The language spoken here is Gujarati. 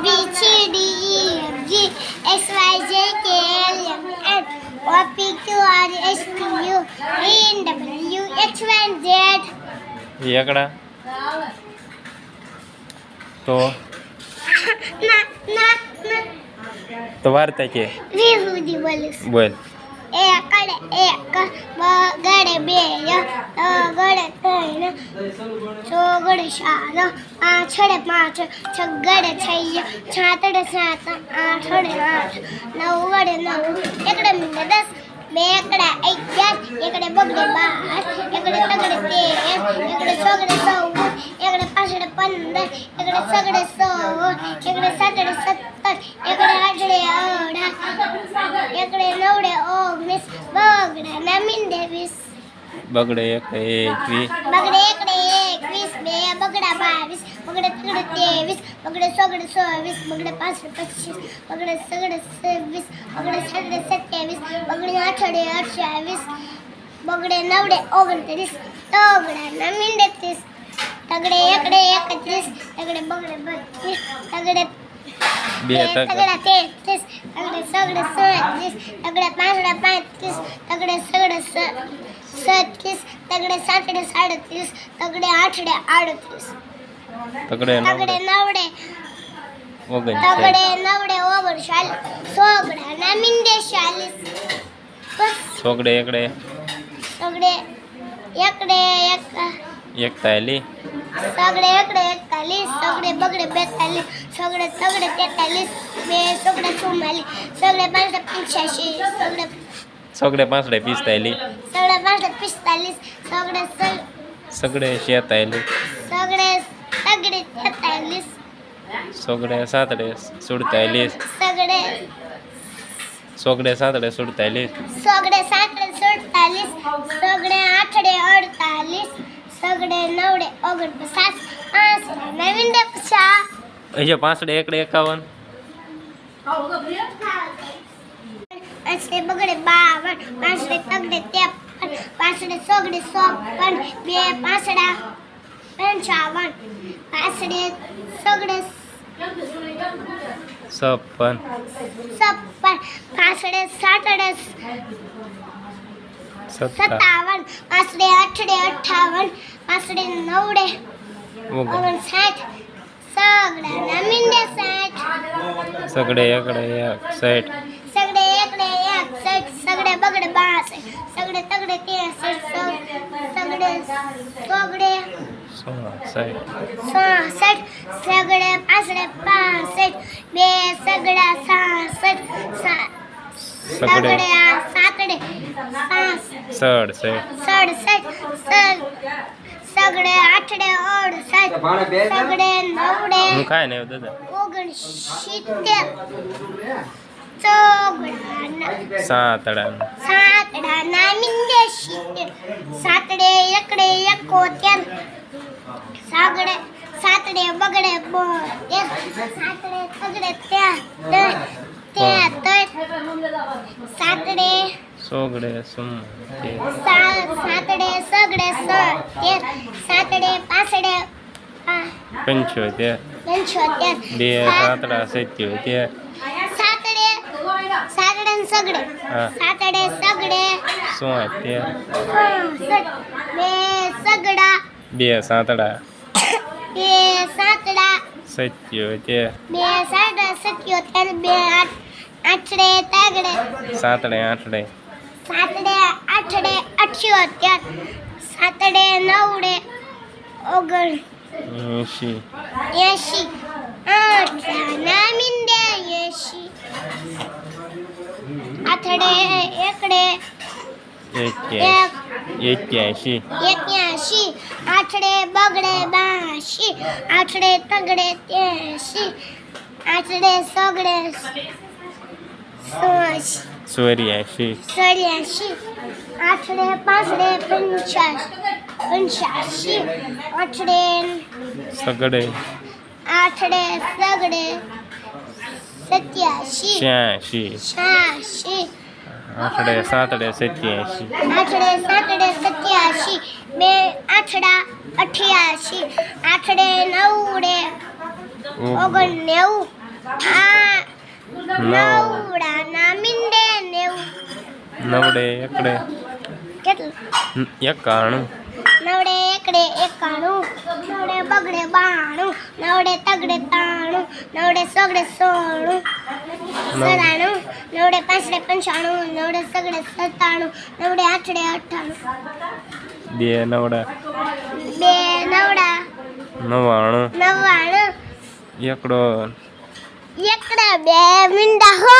B C D E F G H Y J K L M N O P Q R S T U V W X Y Z. એકડા તો ના ના ના તો વાર્તા કે વી સુધી બોલીશ. બોલ. એકડે એક બગડે બે ગડે ત્રણ ચોગડે ચાર પાંચડે પાંચ છગડે છ છાતડે સાત આઠડે આઠ નવડે નવ એકડે મીંડે 10 બે એકડા 11 એકડે બગડે 12 એકડે તગડે 13 એકડે ચોગડે 14 એકડે પાછડે 15 એકડે સગડે 16 એકડે સાતડે 17 એકડે આઠડે 18 એકડે નવડે 19 બગડા ના મીંડે 20 બગડે એકડે 21 બગડે એકડે 21 બે બગડા 22 બગડે ત્રગડે 23 બગડે ચોગડે 24 બગડે પાછડે 25 બગડે સગડે 26 બગડે સાતડે 27 બગડે આઠડે 28 બગડે નવડે 29 તગડા ના મીંડે 30 તગડે એકડે 31 તગડે બગડે 32 તગડે બે તગડા 33 તગડે સગડે 37 તગડે પાંચડા 35 તગડે સગડે 37 તગડે સાતડે 37 તગડે આઠડે 38 તગડે તગડે નવડે ઓગણ તગડે નવડે 39 સોગડા ના મીંડે 40 બસ છોકડે એકડે તગડે એકડે એક 41 સગડે એકડે 41 સગડે બગડે 42 સગડે તગડે 43 બે સગડે 44 સગડે પાંચડે 85 સગડે છોકડે પાંચડે 45 સગડે પાંચડે 45 સગડે સગડે 46 સગડે તગડે 43 છોકડે સાતડે 47 સગડે છોકડે સાતડે 47 સગડે સાતડે 47 સગડે આઠડે 48 સગડે નવડે 49 પાંચડે નવીંડે 50 અહીંયા પાંચડે એકડે 51 પાંચડે બગડે 52 પાંચડે તગડે 53 પાંચડે સગડે 54 બે પાંચડા 55 પાંચડે સગડે 56 પાંચડે સાતડે 57 પાંચડે આઠડે 58 પાંચડે નવડે 59 સગડા ના મીંડે 60 સગડે એકડે 61 સગડે એકડે 61 સગડે બગડે 62 સગડે તગડે 63 સગડે સોગડે 66 સગડે પાછડે 65 બે સગડા 66 સગડે સાતડે 67 સગડે આઠડે 68 સગડે નવડે હું ખાય ને દાદા 69 ચોગડા સાતડા સાતડા ના મીંડે 70 સાતડે એકડે 71 સાગડે સાતડે બગડે 72 સાતડે તગડે 73 સાતડે સોગડે સાતડે સગડે 70 સાતડે પાછડે 75 બે સાતડા 77 સાતડે સાતડે ને સગડે હા. સાતડે સગડે 77 બે સગડા બે સાતડા બે સાતડા 77 બે સાતડા 77 બે આઠડે તગડે સાતડે આઠડે સાતડે આઠડે 78 સાતડે નવડે 80 80 આઠડા ના મીંડે 80 આઠડે એકડે 81 81 આઠડે બગડે 82 આઠડે તગડે 83 આઠડે સગડે 84 આઠડે પાછડે 85 આઠડે સગડે આઠડે સગડે 87 86 આઠડે સાતડે 87 આઠડે સાતડે 87 બે આઠડા 88 આઠડે નવડે 99 આ નવ નવડાના મીંડે નેવું. નવડે એકડે કેટલું? 91 નવડે એકડે 91, નવડે બગડે 92, નવડે તગડે 93, નવડે સગડે 96, 97, નવડે પાંચડે 95, નવડે સગડે 97, નવડે આઠડે 98, બે નવડા બે નવડા 99 99, એકડો એકડે બે મીંડા હો.